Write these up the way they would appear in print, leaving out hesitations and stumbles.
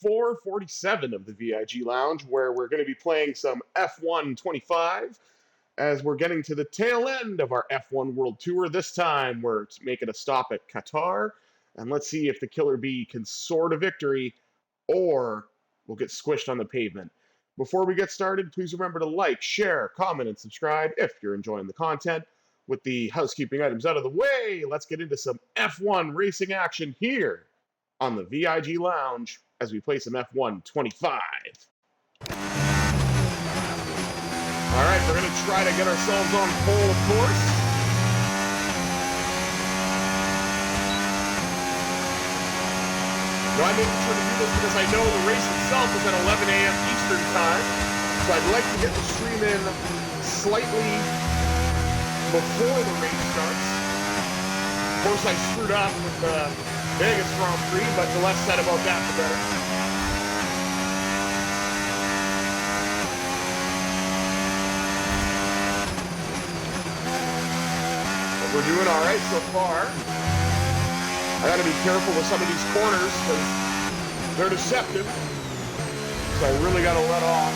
447 of the VIG Lounge, where we're going to be playing some F1 25 as we're getting to the tail end of our F1 World Tour. This time, we're making a stop at Qatar, and let's see if the Killer Bee can soar to victory or we'll get squished on the pavement. Before we get started, please remember to like, share, comment, and subscribe if you're enjoying the content. With the housekeeping items out of the way, let's get into some F1 racing action here on the VIG Lounge as we play some F1 25. All right, we're going to try to get ourselves on pole, of course. Now, I made sure to do this because I know the race itself is at 11 a.m. Eastern Time, so I'd like to get the stream in slightly before the race starts. Of course, I screwed up with the Vegas Grand Prix, but the less said about that, the better. But we're doing all right so far. I gotta be careful with some of these corners because they're deceptive. So I really gotta let off.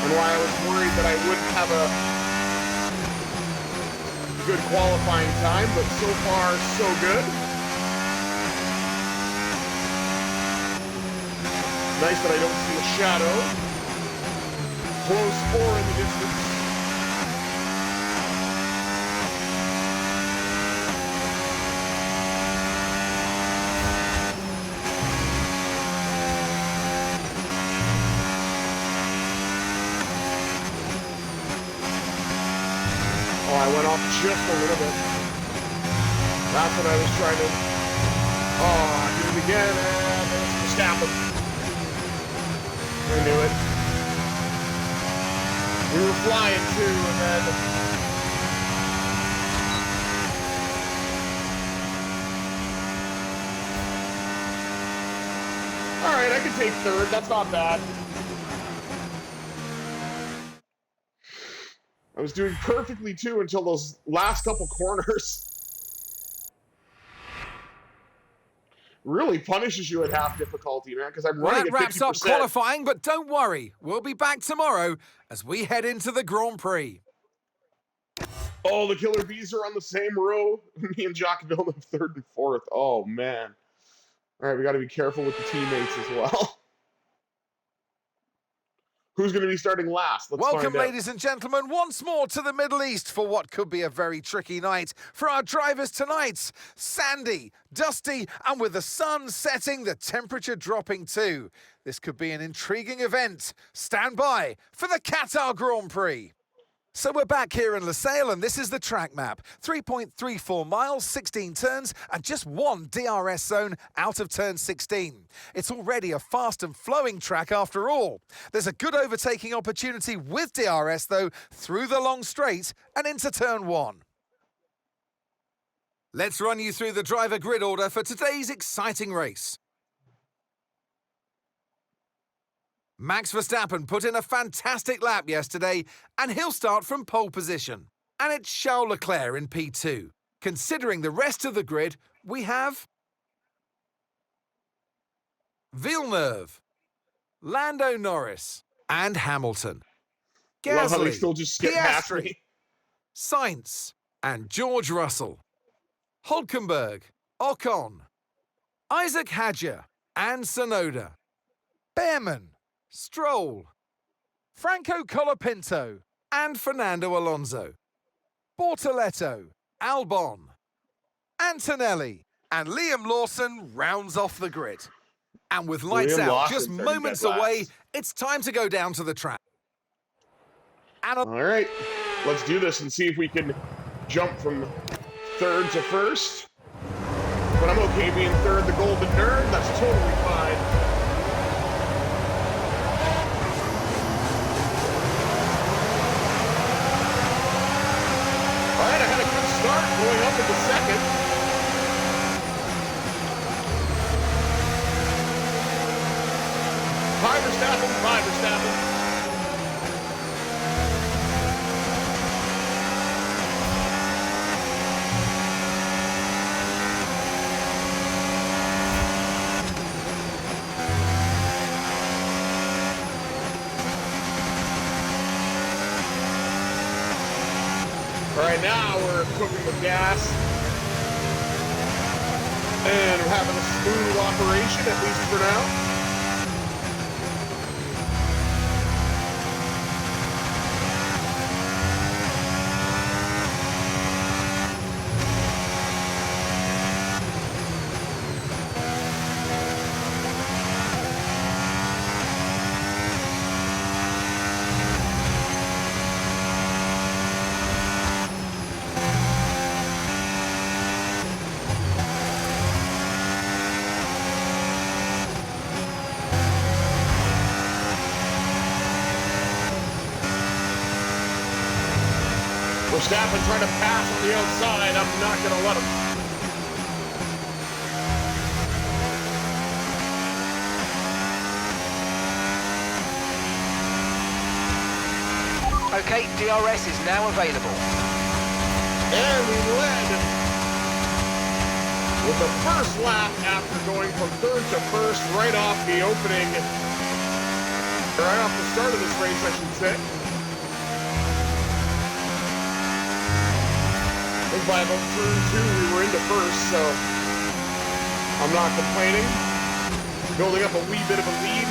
And why I was worried that I wouldn't have a good qualifying time, but so far, so good. Nice that I don't see a shadow, close or in the distance. I went off just a little bit. That's what I was trying to... Oh, I did it again, and it's Verstappen. I knew it. We were flying too, and then... Alright, I can take third. That's not bad. I was doing perfectly too until those last couple corners. Really punishes you at half difficulty, man, because I'm running at 50%. That wraps up qualifying, but don't worry. We'll be back tomorrow as we head into the Grand Prix. Oh, the Killer Bees are on the same row. Me and Jacques Villeneuve third and fourth. Oh, man. All right, we got to be careful with the teammates as well. Who's going to be starting last? Let's Welcome, find out. ladies and gentlemen, once more to the Middle East for what could be a very tricky night for our drivers tonight. Sandy, dusty, and with the sun setting, the temperature dropping too. This could be an intriguing event. Stand by for the Qatar Grand Prix. So we're back here in Losail, and this is the track map. 3.34 miles, 16 turns, and just one DRS zone out of turn 16. It's already a fast and flowing track after all. There's a good overtaking opportunity with DRS, though, through the long straight and into turn 1. Let's run you through the driver grid order for today's exciting race. Max Verstappen put in a fantastic lap yesterday, and he'll start from pole position. And it's Charles Leclerc in P2. Considering the rest of the grid, we have Villeneuve, Lando Norris, and Hamilton. Love how they Gasly, still just skip past Piastri, me. Sainz, and George Russell. Hulkenberg, Ocon, Isaac Hadjar, and Tsunoda. Behrman, Stroll, Franco Colapinto, and Fernando Alonso. Bortoletto, Albon, Antonelli, and Liam Lawson rounds off the grid. And with lights out just moments away, it's time to go down to the track. And all right, let's do this and see if we can jump from third to first. But I'm okay being third, the golden nerd. That's totally fine. All right, I had a good start going up into second. Hi, Verstappen. right now we're cooking with gas. And we're having a smooth operation, at least for now. Verstappen trying to pass on the outside. I'm not going to let him. Okay, DRS is now available. And we led with the first lap after going from third to first right off the opening, right off the start of this race, I should say. By about turn 2, we were into first, so I'm not complaining. Building up a wee bit of a lead.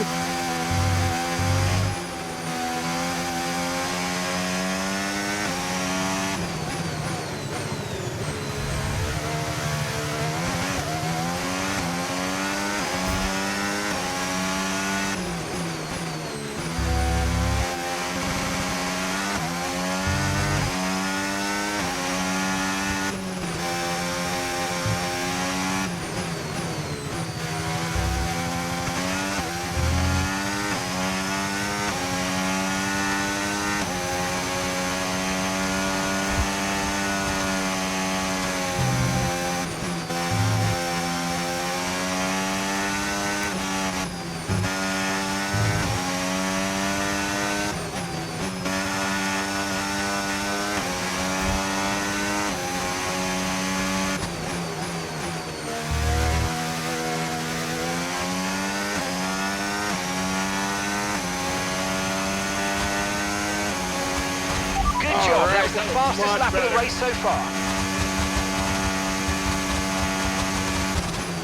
Good job, that was the fastest lap of the race so far.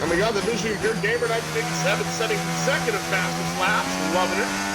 And we got the Vision Gear Gamer 1987 setting consecutive fastest laps. Loving it.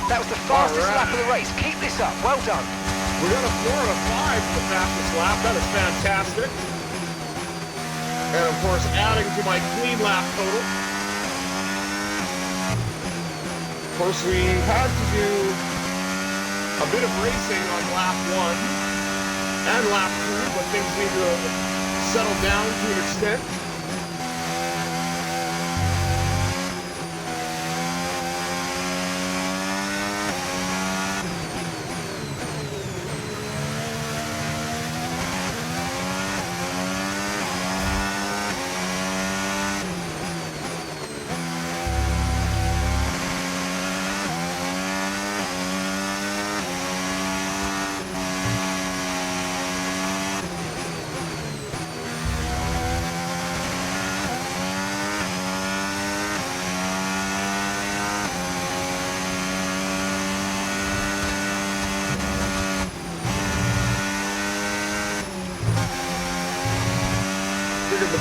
That was the fastest lap of the race. Keep this up. Well done. We got a 4 out of 5 for the fastest lap. That is fantastic. And of course, adding to my clean lap total. Of course, we had to do a bit of racing on lap 1 and lap 2, but things need to settle down to an extent.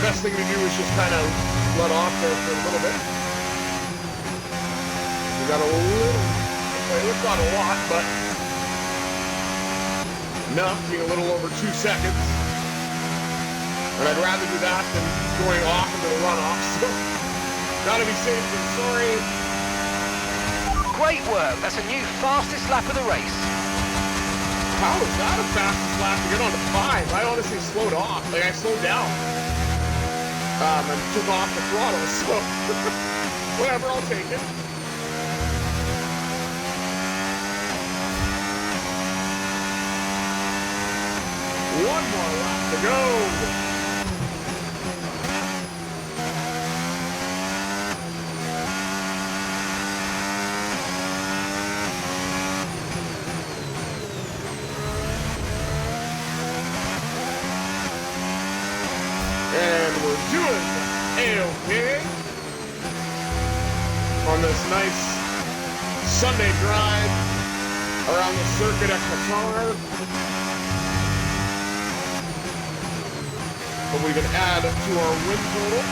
best thing to do is just kind of let off there for a little bit. We got a little, it's not a lot, but enough, being a little over 2 seconds. And I'd rather do that than going off into the runoff, so gotta be safe than sorry. Great work. That's a new fastest lap of the race. How is that a fastest lap to get on to 5? I honestly slowed off. Like, I slowed down. And took off the throttle, so whatever, I'll take it. One more lap to go. And we're doing A-OK on this nice Sunday drive around the circuit at Qatar. But we can add to our win total.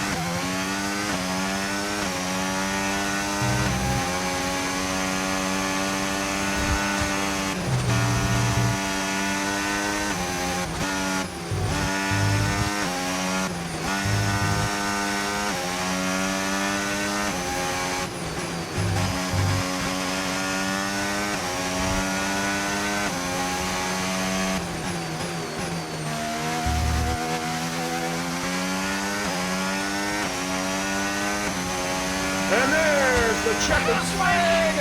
And there's the checkered flag.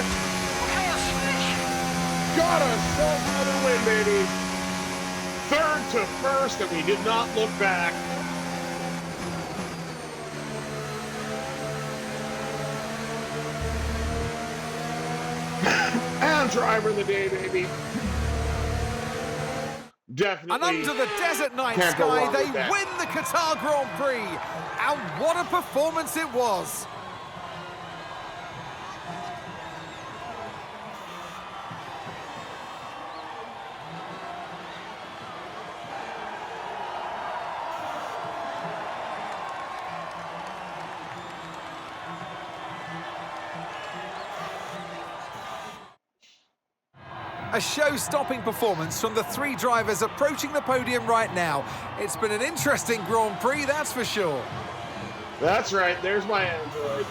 Got ourselves another win, baby. Third to first, and we did not look back. And driver of the day, baby. Definitely. And under the desert night Can't go sky, wrong they with that. win the Qatar Grand Prix. And what a performance it was. A show-stopping performance from the 3 drivers approaching the podium right now. It's been an interesting Grand Prix, that's for sure. That's right, there's my Android.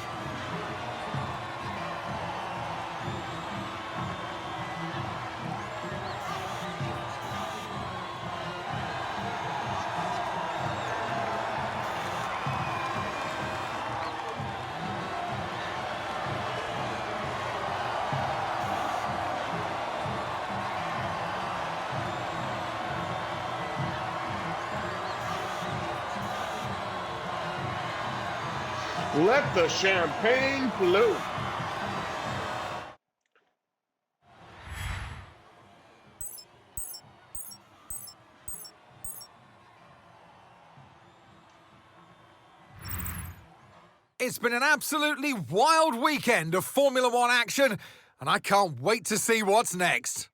Let the champagne flow. It's been an absolutely wild weekend of Formula One action, and I can't wait to see what's next.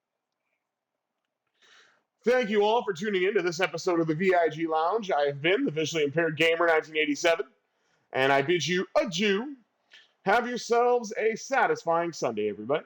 Thank you all for tuning in to this episode of the VIG Lounge. I have been the Visually Impaired Gamer 1987, and I bid you adieu. Have yourselves a satisfying Sunday, everybody.